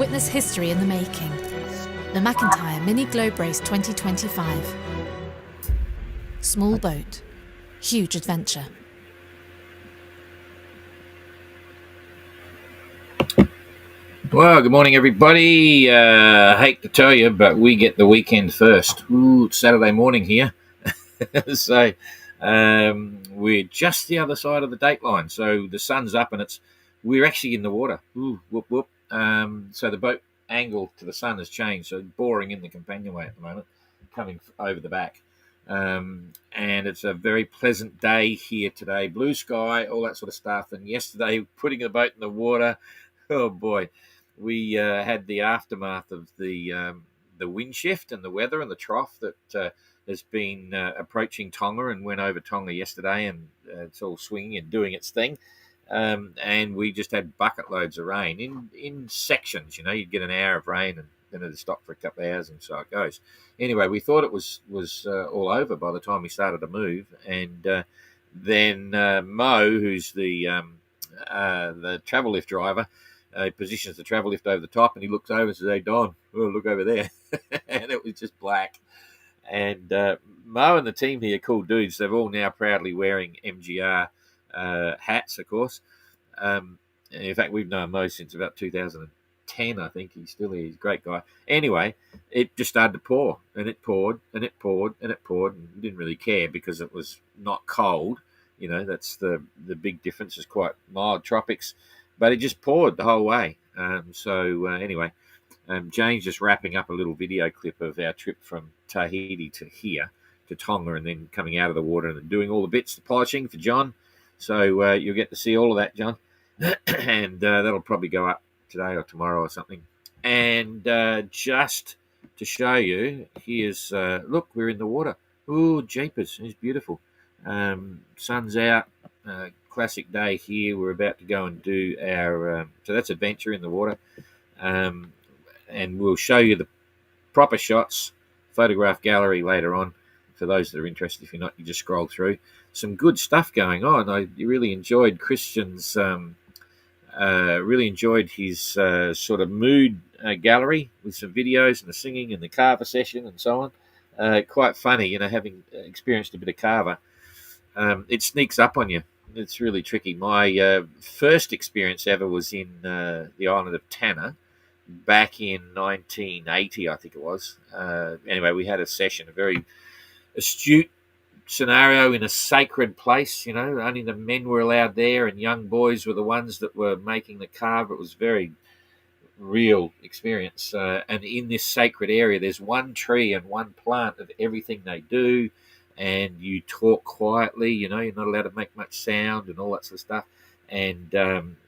witness history in the making. The McIntyre Mini Globe Race 2025. Small boat, huge adventure. Well, good morning, everybody. I hate to tell you, but we get the weekend first. Ooh, it's Saturday morning here. So we're just the other side of the date line. So the sun's up and we're actually in the water. Ooh, whoop, whoop. So the boat angle to the sun has changed. So boring in the companionway at the moment, coming over the back. And it's a very pleasant day here today. Blue sky, all that sort of stuff. And yesterday, putting the boat in the water, oh boy. We had the aftermath of the wind shift and the weather and the trough that has been approaching Tonga and went over Tonga yesterday, and it's all swinging and doing its thing. And we just had bucket loads of rain in sections. You know, you'd get an hour of rain and then it'd stop for a couple of hours, and so it goes. Anyway, we thought it was all over by the time we started to move, and then Mo, who's the travel lift driver. He positions the travel lift over the top, and he looks over and says, "Hey, Don, oh, look over there." And it was just black. And Mo and the team here, cool dudes, they're all now proudly wearing MGR hats, of course. In fact, we've known Mo since about 2010, I think. He's still here. He's a great guy. Anyway, it just started to pour, and it poured, and it poured, and it poured, and we didn't really care because it was not cold. You know, that's the big difference. It's quite mild tropics. But it just poured the whole way. Anyway, Jane's just wrapping up a little video clip of our trip from Tahiti to here, to Tonga, and then coming out of the water and doing all the bits, the polishing for John. So you'll get to see all of that, John. And that'll probably go up today or tomorrow or something. And just to show you, here's, look, we're in the water. Ooh, jeepers, it's beautiful. Sun's out. Classic day here. We're about to go and do our so that's adventure in the water, and we'll show you the proper shots, photograph gallery later on for those that are interested. If you're not, you just scroll through. Some good stuff going on. I really enjoyed Christian's really enjoyed his sort of mood gallery with some videos and the singing and the carver session and so on. Quite funny, you know, having experienced a bit of carver. It sneaks up on you. It's really tricky. My first experience ever was in the island of Tanna back in 1980, I think it was. Anyway, we had a session, a very astute scenario in a sacred place. You know, only the men were allowed there, and young boys were the ones that were making the carve. It was a very real experience. And in this sacred area, there's one tree and one plant of everything they do. And you talk quietly, you know, you're not allowed to make much sound and all that sort of stuff. And,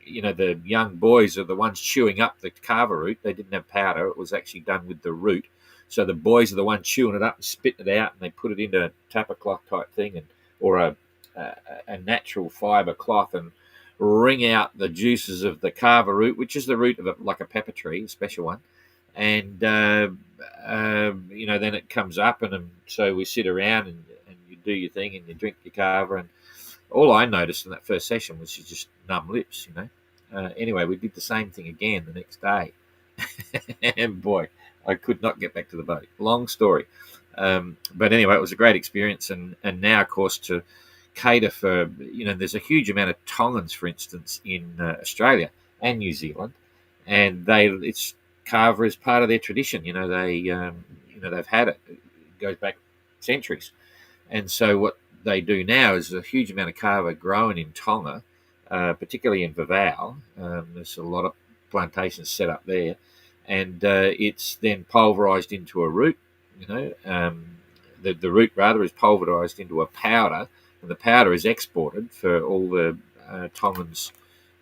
you know, the young boys are the ones chewing up the carver root. They didn't have powder. It was actually done with the root. So the boys are the ones chewing it up and spitting it out, and they put it into a tapa cloth type thing, or a natural fibre cloth, and wring out the juices of the carver root, which is the root of like a pepper tree, a special one. And, you know, then it comes up, and so we sit around and you do your thing and you drink your carver. And all I noticed in that first session was just numb lips, you know. Anyway, we did the same thing again the next day. And boy, I could not get back to the boat. Long story. But anyway, it was a great experience. And now, of course, to cater for, you know, there's a huge amount of Tongans, for instance, in Australia and New Zealand. And it's carver is part of their tradition. You know, they've had it. It goes back centuries. And so what they do now is a huge amount of carver grown in Tonga, particularly in Vavau. There's a lot of plantations set up there, and it's then pulverized into a root. You know, the root rather is pulverized into a powder, and the powder is exported for all the Tongans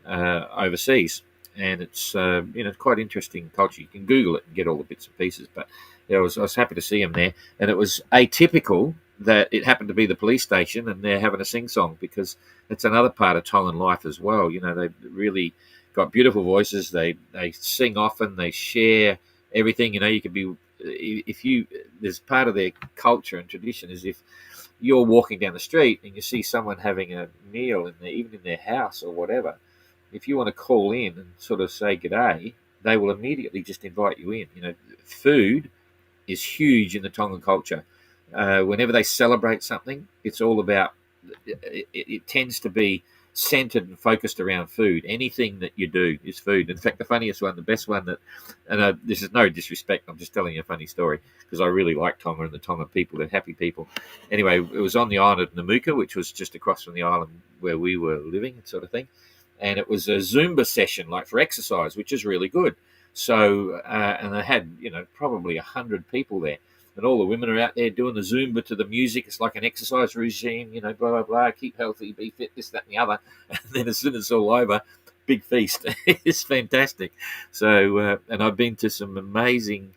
overseas. And it's you know, quite interesting culture. You can Google it and get all the bits and pieces. But yeah, I was happy to see him there, and it was atypical that it happened to be the police station and they're having a sing-song, because it's another part of Tongan life as well. You know, they've really got beautiful voices. They sing often. They share everything. You know, you could be, there's part of their culture and tradition is if you're walking down the street and you see someone having a meal even in their house or whatever, if you want to call in and sort of say g'day, they will immediately just invite you in. Food is huge in the Tongan culture. Whenever they celebrate something, it's all about. It tends to be centered and focused around food. Anything that you do is food. In fact, the funniest one, the best one and this is no disrespect, I'm just telling you a funny story because I really like Tonga and the Tongan people. They're happy people. Anyway, it was on the island of Namuka, which was just across from the island where we were living, sort of thing. And it was a Zumba session, like for exercise, which is really good. So, and they had, probably 100 people there. And all the women are out there doing the Zumba to the music. It's like an exercise regime, blah, blah, blah. Keep healthy, be fit, this, that, and the other. And then as soon as it's all over, big feast. It's fantastic. So, and I've been to some amazing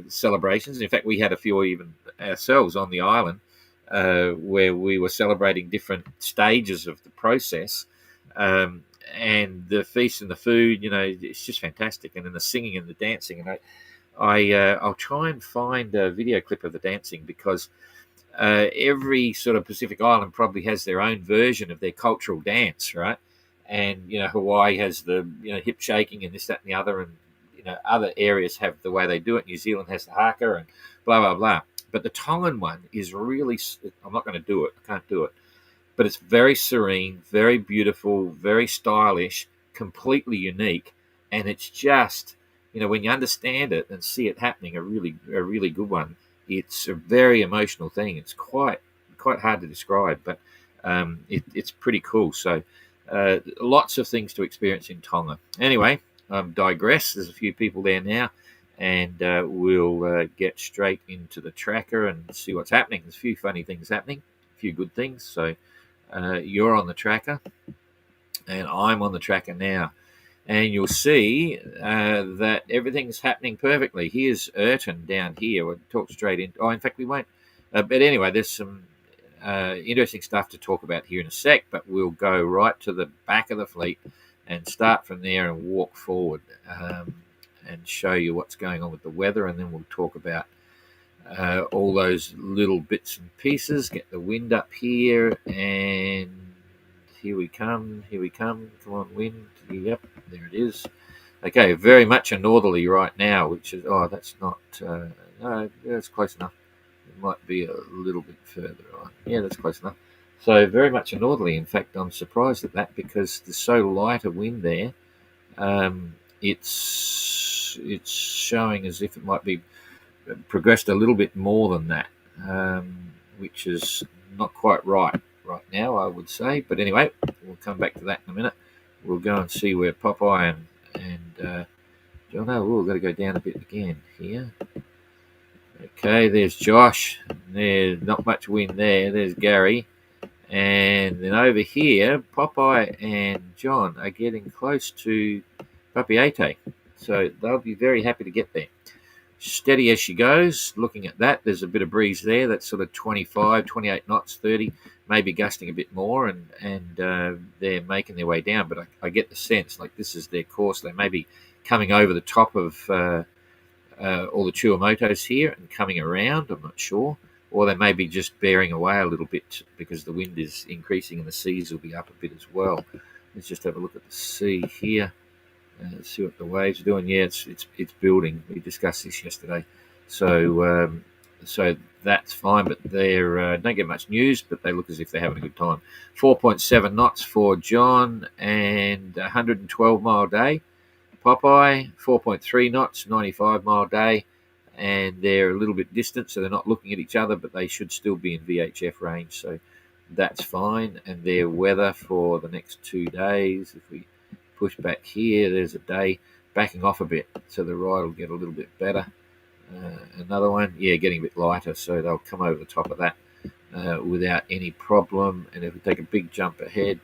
celebrations. In fact, we had a few even ourselves on the island where we were celebrating different stages of the process. And the feast and the food, it's just fantastic. And then the singing and the dancing. And I'll try and find a video clip of the dancing because every sort of Pacific island probably has their own version of their cultural dance, right? And Hawaii has the hip shaking and this, that, and the other, and other areas have the way they do it. New Zealand has the haka and blah blah blah. But the Tongan one is really. I'm not going to do it. I can't do it. But it's very serene, very beautiful, very stylish, completely unique, and it's just. When you understand it and see it happening, a really good one. It's a very emotional thing. It's quite hard to describe, but it's pretty cool. So lots of things to experience in Tonga. Anyway, digress. There's a few people there now, and we'll get straight into the tracker and see what's happening. There's a few funny things happening, a few good things. So you're on the tracker, and I'm on the tracker now. And you'll see that everything's happening perfectly. Here's Ertan down here. We'll talk straight in. In fact, we won't. But anyway, there's some interesting stuff to talk about here in a sec, but we'll go right to the back of the fleet and start from there and walk forward and show you what's going on with the weather, and then we'll talk about all those little bits and pieces. Get the wind up here, and here we come. Come on, wind. Yep, there it is. Okay, very much a northerly right now, which is, that's not, no, that's close enough. It might be a little bit further on. Yeah, that's close enough. So very much a northerly. In fact, I'm surprised at that because there's so light a wind there. It's showing as if it might be progressed a little bit more than that, which is not quite right now, I would say. But anyway, we'll come back to that in a minute. We'll go and see where Popeye and John. We've got to go down a bit again here. Okay, there's Josh. There's not much wind there. There's Gary. And then over here, Popeye and John are getting close to Papiete. So they'll be very happy to get there. Steady as she goes. Looking at that, there's a bit of breeze there. That's sort of 25, 28 knots, 30, maybe gusting a bit more, and they're making their way down. But I get the sense like this is their course. They may be coming over the top of all the Tuamotus here and coming around. I'm not sure. Or they may be just bearing away a little bit because the wind is increasing and the seas will be up a bit as well. Let's just have a look at the sea here. See what the waves are doing. Yeah, it's building. We discussed this yesterday, so that's fine. But they don't get much news, but they look as if they're having a good time. 4.7 knots for John and 112 mile day. Popeye 4.3 knots, 95 mile day, and they're a little bit distant, so they're not looking at each other, but they should still be in VHF range, so that's fine. And their weather for the next 2 days, if we push back here, there's a day backing off a bit, so the ride will get a little bit better. Another one, getting a bit lighter, so they'll come over the top of that without any problem. And if we take a big jump ahead,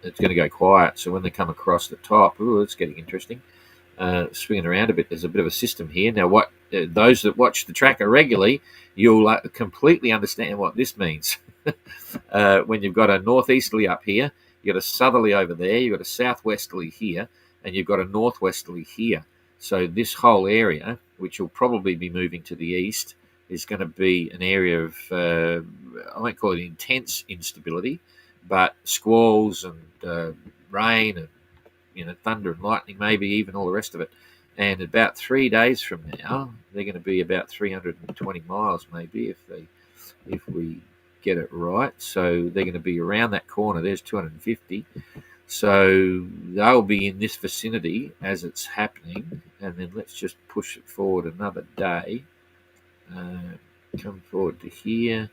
it's going to go quiet. So when they come across the top, it's getting interesting. Swinging around a bit, there's a bit of a system here. Now, what those that watch the tracker regularly, you'll completely understand what this means. When you've got a northeasterly up here, you've got a southerly over there, you've got a southwesterly here, and you've got a northwesterly here. So this whole area, which will probably be moving to the east, is going to be an area of, I won't call it intense instability, but squalls and rain and thunder and lightning, maybe even all the rest of it. And about 3 days from now, they're going to be about 320 miles, maybe, if we get it right. So they're going to be around that corner. There's 250. So they'll be in this vicinity as it's happening. And then let's just push it forward another day. Come forward to here.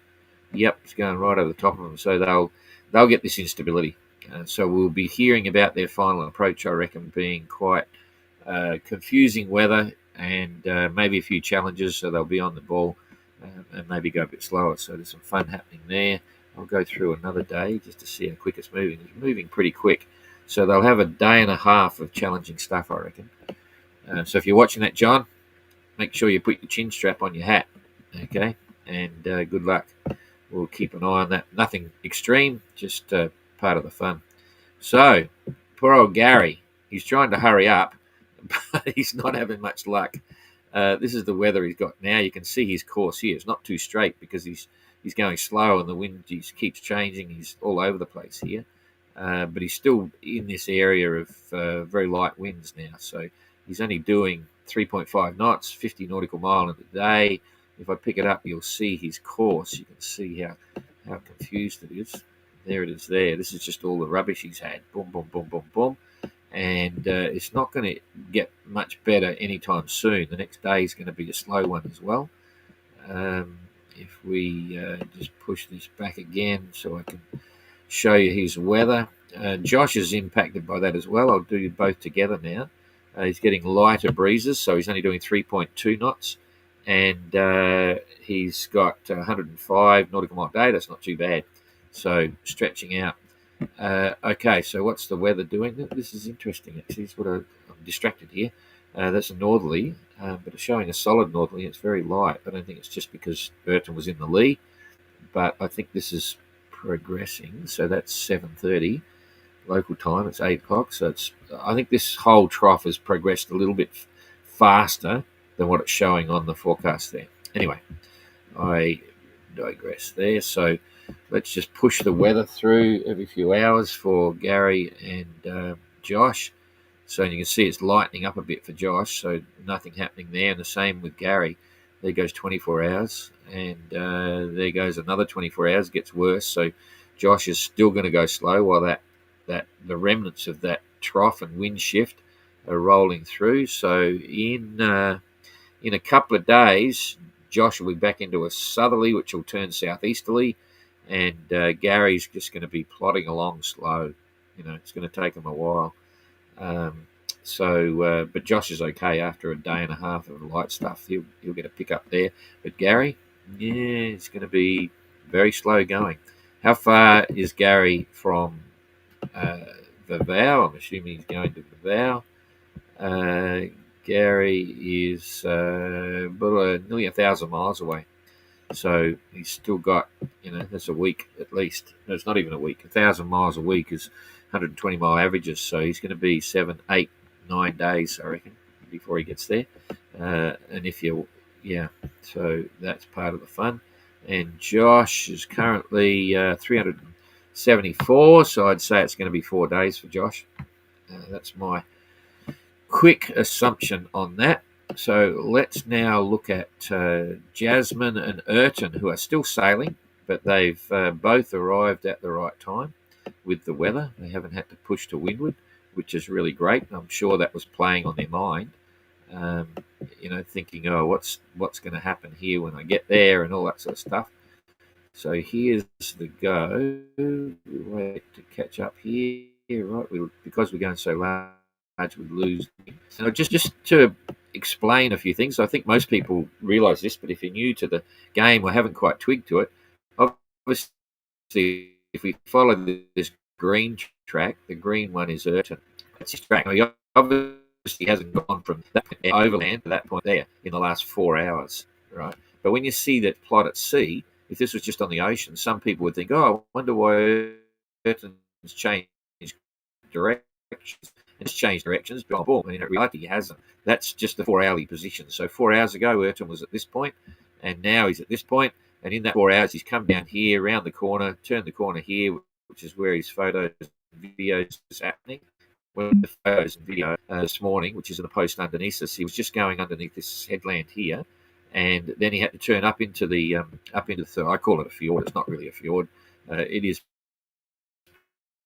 Yep, it's going right over the top of them. So they'll get this instability. So we'll be hearing about their final approach, I reckon, being quite confusing weather and maybe a few challenges. So they'll be on the ball and maybe go a bit slower. So there's some fun happening there. I'll go through another day just to see how quick it's moving. It's moving pretty quick. So they'll have a day and a half of challenging stuff, I reckon. So if you're watching that, John, make sure you put your chin strap on your hat, okay? And good luck. We'll keep an eye on that. Nothing extreme, just part of the fun. So, poor old Gary, he's trying to hurry up, but he's not having much luck. This is the weather he's got now. You can see his course here. It's not too straight because he's going slow and the wind just keeps changing. He's all over the place here. But he's still in this area of very light winds now. So he's only doing 3.5 knots, 50 nautical mile in a day. If I pick it up, you'll see his course. You can see how confused it is. There it is there. This is just all the rubbish he's had. Boom, boom, boom, boom, boom. And it's not going to get much better anytime soon. The next day is going to be a slow one as well. If we just push this back again so I can show you his weather. Josh is impacted by that as well. I'll do you both together now. He's getting lighter breezes, so he's only doing 3.2 knots. And he's got 105 nautical mile a day. That's not too bad. So stretching out. Okay, so what's the weather doing? This is interesting, actually. It's what I'm distracted here. That's a northerly, but it's showing a solid northerly. It's very light. I don't think it's just because Ertan was in the lee, but I think this is progressing. So that's 7:30 local time. It's 8 o'clock. So I think this whole trough has progressed a little bit faster than what it's showing on the forecast there. Anyway, I digress there. So let's just push the weather through every few hours for Gary and Josh. So you can see it's lightening up a bit for Josh, so nothing happening there. And the same with Gary. There goes 24 hours, and there goes another 24 hours. It gets worse. So Josh is still going to go slow while that the remnants of that trough and wind shift are rolling through. So in a couple of days, Josh will be back into a southerly, which will turn southeasterly, and Gary's just going to be plodding along slow. It's going to take him a while. But Josh is okay after a day and a half of light stuff. He'll get a pick up there. But Gary, it's going to be very slow going. How far is Gary from Vavau? I'm assuming he's going to Vavau. Gary is nearly 1,000 miles away. So he's still got, that's a week at least. No, it's not even a week. 1,000 miles a week is 120 mile averages. So he's going to be 7, 8, 9 days, I reckon, before he gets there. So that's part of the fun. And Josh is currently 374. So I'd say it's going to be 4 days for Josh. That's my quick assumption on that. So let's now look at Jasmin and Ertan, who are still sailing, but they've both arrived at the right time with the weather. They haven't had to push to windward, which is really great. I'm sure that was playing on their mind, thinking, oh, what's going to happen here when I get there and all that sort of stuff. So here's the go. We wait to catch up here, right? Because we're going so large, we lose. So just to explain a few things, I think most people realise this, but if you're new to the game or haven't quite twigged to it, obviously if we follow this green track, the green one is Ertan. That's his track. Now, he obviously hasn't gone from that overland to that point there in the last 4 hours, right? But when you see that plot at sea, if this was just on the ocean, some people would think, oh, I wonder why Ertan's changed directions. It's changed directions, but boom, in reality, he hasn't. That's just the 4 hourly position. So 4 hours ago, Ertan was at this point, and now he's at this point. And in that 4 hours, he's come down here, around the corner, turned the corner here, which is where his photos and videos is happening. with the photos and video this morning, which is in the post underneath us. He was just going underneath this headland here, and then he had to turn up into the I call it a fjord. It's not really a fjord. It is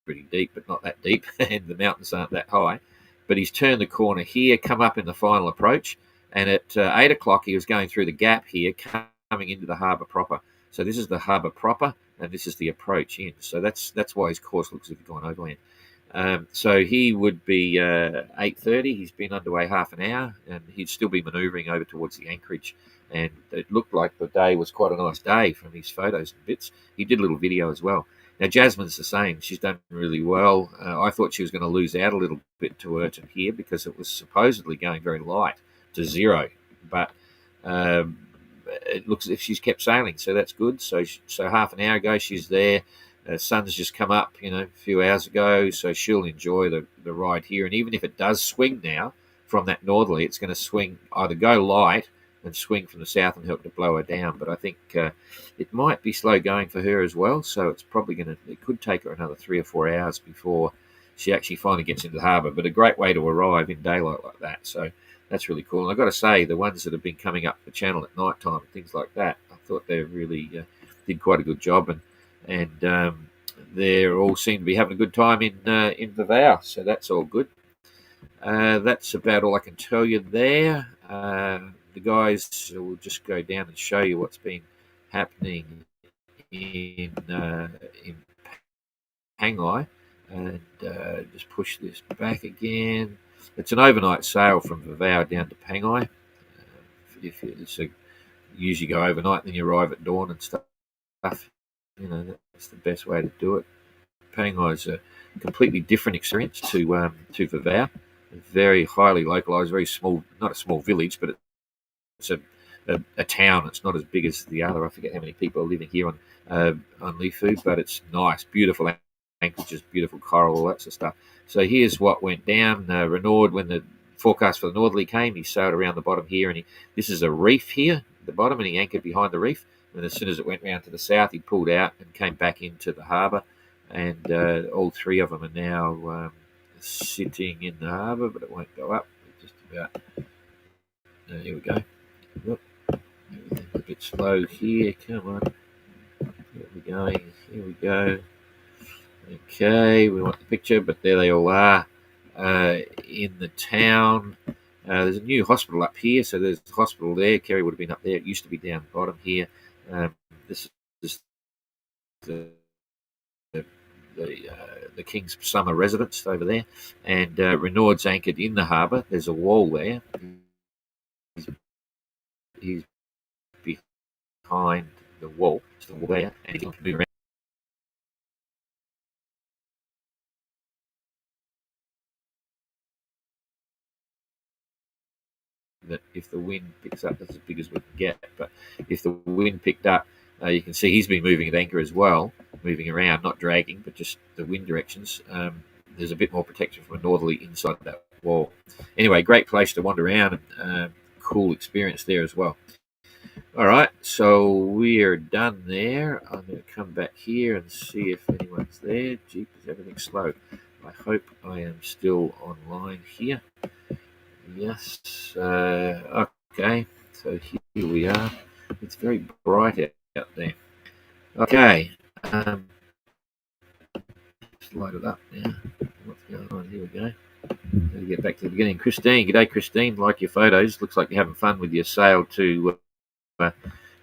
pretty deep, but not that deep, and the mountains aren't that high. But he's turned the corner here, come up in the final approach, and at 8 o'clock he was going through the gap here, coming into the harbour proper. So this is the harbour proper, and this is the approach in. So that's why his course looks as if he's gone overland. So he would be 8:30. He's been underway half an hour, and he'd still be manoeuvring over towards the anchorage. And it looked like the day was quite a nice day from his photos and bits. He did a little video as well. Now, Jasmine's the same. She's done really well. I thought she was going to lose out a little bit to Ertan here because it was supposedly going very light to 0. But it looks as if she's kept sailing, so that's good. So half an hour ago, she's there. Sun's just come up, a few hours ago, so she'll enjoy the ride here. And even if it does swing now from that northerly, it's going to swing, either go light and swing from the south and help to blow her down. But I think it might be slow going for her as well, so it's probably it could take her another 3 or 4 hours before she actually finally gets into the harbour. But a great way to arrive in daylight like that, so that's really cool. And I've got to say, the ones that have been coming up the channel at night time and things like that, I thought they really did quite a good job, and they all seem to be having a good time in Vavau, so that's all good. That's about all I can tell you there. The guys will just go down and show you what's been happening in Pangai, and just push this back again. It's an overnight sail from Vavau down to Pangai. Usually go overnight, then you arrive at dawn and stuff. That's the best way to do it. Pangai is a completely different experience to Vavau. Very highly localised, very small, not a small village, but it's a town. It's not as big as the other. I forget how many people are living here on Lifu, but it's nice, beautiful anchorages, beautiful coral, all that sort of stuff. So here's what went down. Renaud, when the forecast for the northerly came, he sailed around the bottom here, and this is a reef here at the bottom, and he anchored behind the reef. And as soon as it went round to the south, he pulled out and came back into the harbour. And all three of them are now sitting in the harbour, but it won't go up. Just about. Here we go. Look, everything's a bit slow here. Come on. Here we go. Here we go. Okay, we want the picture, but there they all are in the town. There's a new hospital up here, so there's a hospital there. Kerry would have been up there. It used to be down the bottom here. This is the King's summer residence over there, and Renaud's anchored in the harbour. There's a wall there. He's behind the wall, there, and he can move around. That if the wind picks up, that's as big as we can get. But if the wind picked up, you can see he's been moving at anchor as well, moving around, not dragging, but just the wind directions. There's a bit more protection from a northerly inside that wall. Anyway, great place to wander around, and cool experience there as well. All right, so we're done there. I'm going to come back here and see if anyone's there. Jeep, is everything slow? I hope I am still online here. Yes. Okay, so here we are. It's very bright out there. Okay. Let's light it up now. What's going on? Here we go. Let me get back to the beginning. Christine, g'day, Christine. Like your photos. Looks like you're having fun with your sail to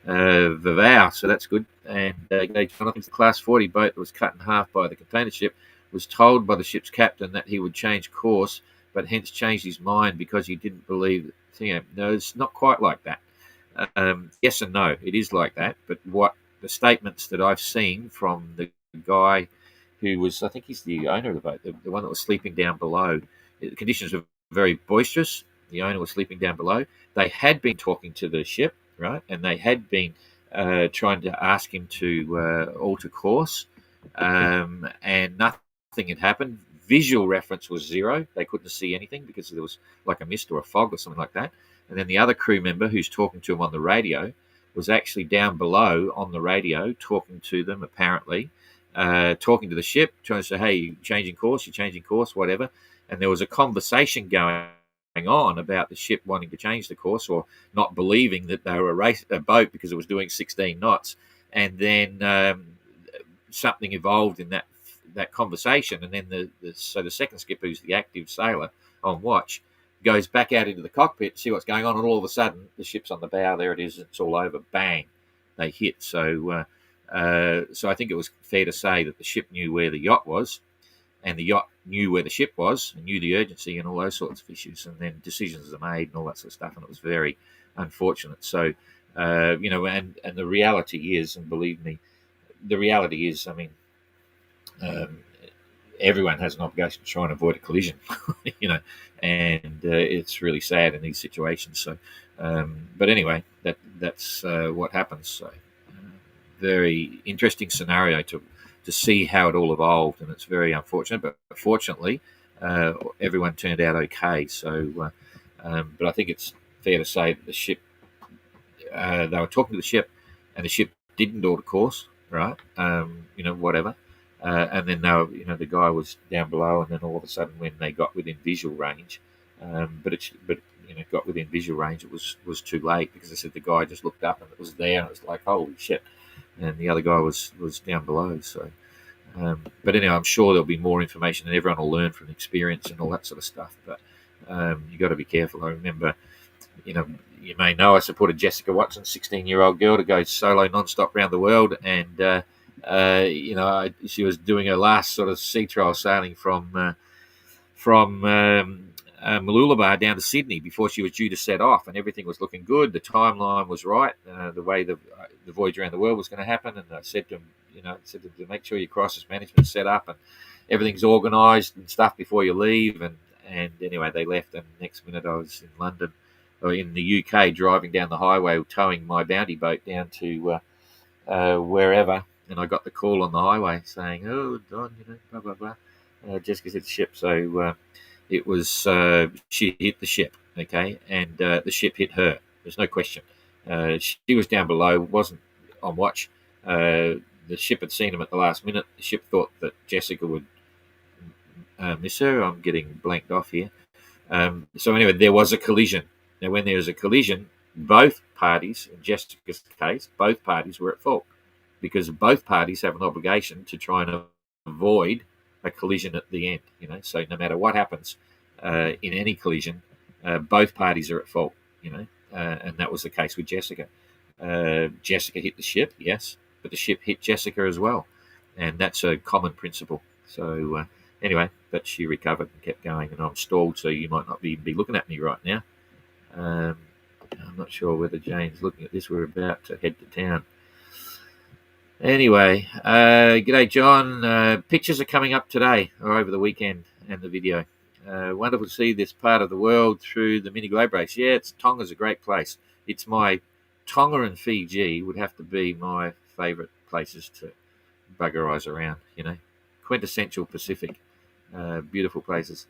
Vavau, so that's good. And Jonathan's the Class 40 boat that was cut in half by the container ship was told by the ship's captain that he would change course, but hence changed his mind because he didn't believe it. No, it's not quite like that. Yes and no, it is like that. But what the statements that I've seen from the guy who was, I think he's the owner of the boat, the one that was sleeping down below, the conditions were very boisterous. The owner was sleeping down below. They had been talking to the ship, right, and they had been trying to ask him to alter course, and nothing had happened. Visual reference was 0. They couldn't see anything because there was like a mist or a fog or something like that. And then the other crew member who's talking to him on the radio was actually down below on the radio talking to them, apparently, talking to the ship, trying to say, hey, you're changing course, whatever. and there was a conversation going on about the ship wanting to change the course or not believing that they were a boat because it was doing 16 knots, and then something evolved in that conversation, and then the second skipper, who's the active sailor on watch, goes back out into the cockpit to see what's going on, and all of a sudden the ship's on the bow. There it is. It's all over. Bang! They hit. So I think it was fair to say that the ship knew where the yacht was, and the yacht knew where the ship was and knew the urgency and all those sorts of issues, and then decisions are made and all that sort of stuff, and it was very unfortunate. So and the reality is, and believe me, the reality is, I mean, everyone has an obligation to try and avoid a collision, and it's really sad in these situations. So, but anyway, that's what happens. So, very interesting scenario to see how it all evolved, and it's very unfortunate. But fortunately, everyone turned out okay. So, but I think it's fair to say that the ship, they were talking to the ship, and the ship didn't alter course, right? Whatever. And then the guy was down below, and then all of a sudden, when they got within visual range, got within visual range, it was too late, because I said the guy just looked up and it was there, and it was like, holy shit, and the other guy was down below. So, but anyway, I'm sure there'll be more information, and everyone will learn from experience and all that sort of stuff. But you got to be careful. I remember, you may know, I supported Jessica Watson, 16-year-old girl, to go solo non-stop around the world, and she was doing her last sort of sea trial sailing from Mooloolaba down to Sydney before she was due to set off, and everything was looking good. The timeline was right, the way the voyage around the world was going to happen. And I said to him, to make sure your crisis management set up and everything's organised and stuff before you leave. And anyway, they left, and next minute I was in London, or in the UK, driving down the highway, towing my bounty boat down to wherever. And I got the call on the highway saying, "Oh, Don, blah blah blah. Jessica's hit the ship." So it was she hit the ship, okay, and the ship hit her. There's no question. She was down below, wasn't on watch. The ship had seen him at the last minute. The ship thought that Jessica would miss her. I'm getting blanked off here. So anyway, there was a collision. Now, when there is a collision, both parties, in Jessica's case, both parties were at fault, because both parties have an obligation to try and avoid a collision at the end. So no matter what happens in any collision, both parties are at fault. And that was the case with Jessica. Jessica hit the ship, yes, but the ship hit Jessica as well, and that's a common principle. So anyway, but she recovered and kept going, and I'm stalled, so you might not be looking at me right now. I'm not sure whether Jane's looking at this. We're about to head to town. Anyway, g'day, John. Pictures are coming up today or over the weekend, and the video. Wonderful to see this part of the world through the mini globe race. Yeah, Tonga's a great place. It's my Tonga and Fiji would have to be my favourite places to bugger eyes around. Quintessential Pacific, beautiful places.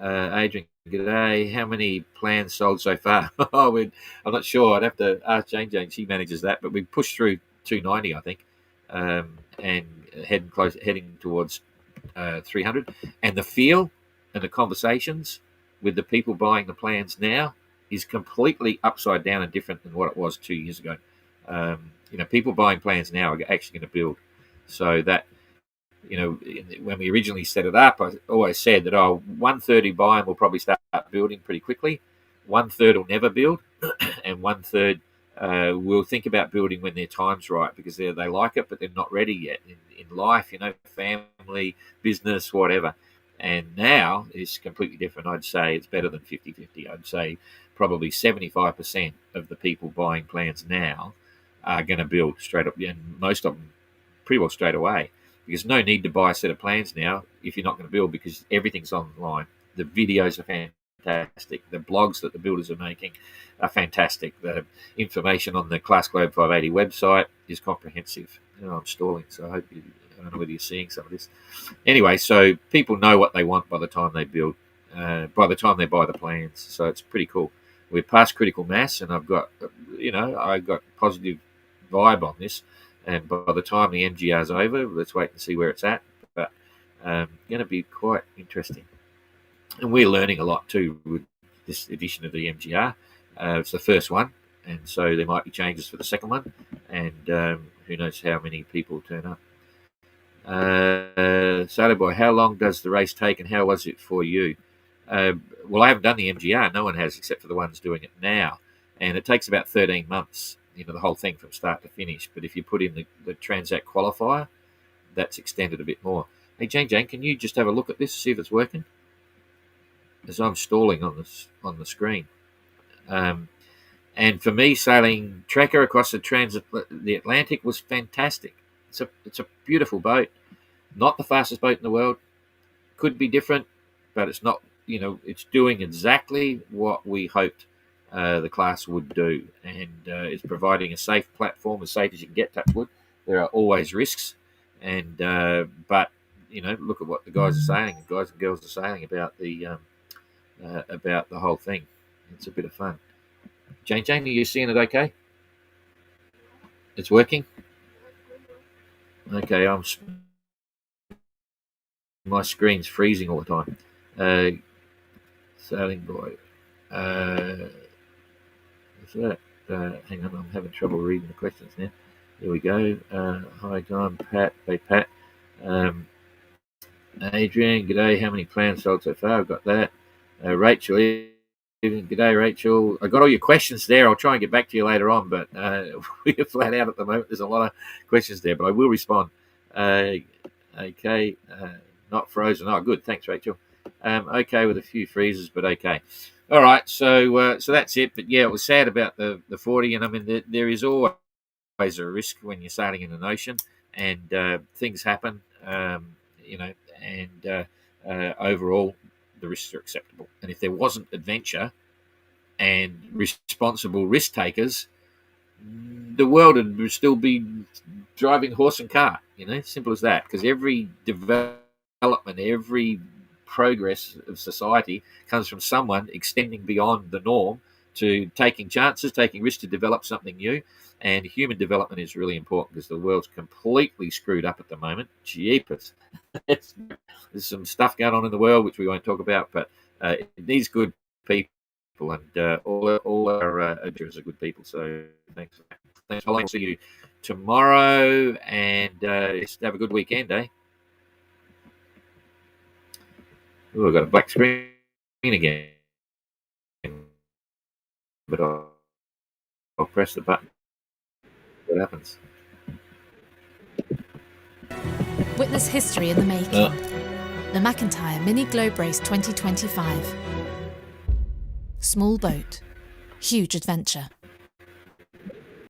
Adrian, g'day. How many plans sold so far? I'm not sure. I'd have to ask Jane. She manages that, but we pushed through 290, I think, and heading towards 300. And the feel and the conversations with the people buying the plans now is completely upside down and different than what it was 2 years ago. People buying plans now are actually going to build. So that, when we originally set it up, I always said that 1/3 buying will probably start building pretty quickly. 1/3 will never build, and 1/3 will think about building when their time's right, because they like it, but they're not ready yet in life, family, business, whatever. And now it's completely different. I'd say it's better than 50-50. I'd say probably 75% of the people buying plans now are going to build straight up, and most of them pretty well straight away, because no need to buy a set of plans now if you're not going to build, because everything's online. The videos are fantastic. The blogs that the builders are making are fantastic. The information on the Class Globe 580 website is comprehensive. I'm stalling, so I don't know whether you're seeing some of this. Anyway, so people know what they want by the time they build, by the time they buy the plans. So it's pretty cool. We're past critical mass, and I've got positive vibe on this. And by the time the MGR's over, let's wait and see where it's at. But going to be quite interesting. And we're learning a lot too with this edition of the MGR. It's the first one, and so there might be changes for the second one, and who knows how many people turn up. Sailor Boy, how long does the race take, and how was it for you? Well, I haven't done the MGR. No one has, except for the ones doing it now, and it takes about 13 months. The whole thing from start to finish. But if you put in the Transact qualifier, that's extended a bit more. Hey, Jane, can you just have a look at this, see if it's working? As I'm stalling on the screen. And for me, sailing Trekker across the Atlantic was fantastic. It's a beautiful boat. Not the fastest boat in the world. Could be different, but it's not. It's doing exactly what we hoped the class would do, and it's providing a safe platform, as safe as you can get. Touch wood. There are always risks, and but look at what the guys are saying. The guys and girls are saying about the whole thing. It's a bit of fun. Jane, are you seeing it okay? It's working? Okay, my screen's freezing all the time. Sailing Boy. What's that? Hang on, I'm having trouble reading the questions now. Here we go. Hi, Don, Pat. Hey, Pat. Adrian, g'day. How many plans sold so far? I've got that. Rachel, g'day, Rachel. I got all your questions there. I'll try and get back to you later on, but we're flat out at the moment. There's a lot of questions there, but I will respond. Okay, not frozen. Oh, good. Thanks, Rachel. Okay, with a few freezes, but okay. All right, so that's it. But yeah, it was sad about the 40, and I mean there is always a risk when you're sailing in an ocean, and things happen. And overall, the risks are acceptable. And if there wasn't adventure and responsible risk takers, the world would still be driving horse and cart. Simple as that. Because every development, every progress of society comes from someone extending beyond the norm to taking chances, taking risks to develop something new. And human development is really important because the world's completely screwed up at the moment. Jeepers. There's some stuff going on in the world which we won't talk about, but it needs good people, and all our adventurers are good people. So thanks. I'll see you tomorrow, and just have a good weekend, eh? Oh, I've got a black screen again, but I'll press the button. What happens? Witness history in the making. The McIntyre Mini Globe Race 2025. Small boat, huge adventure.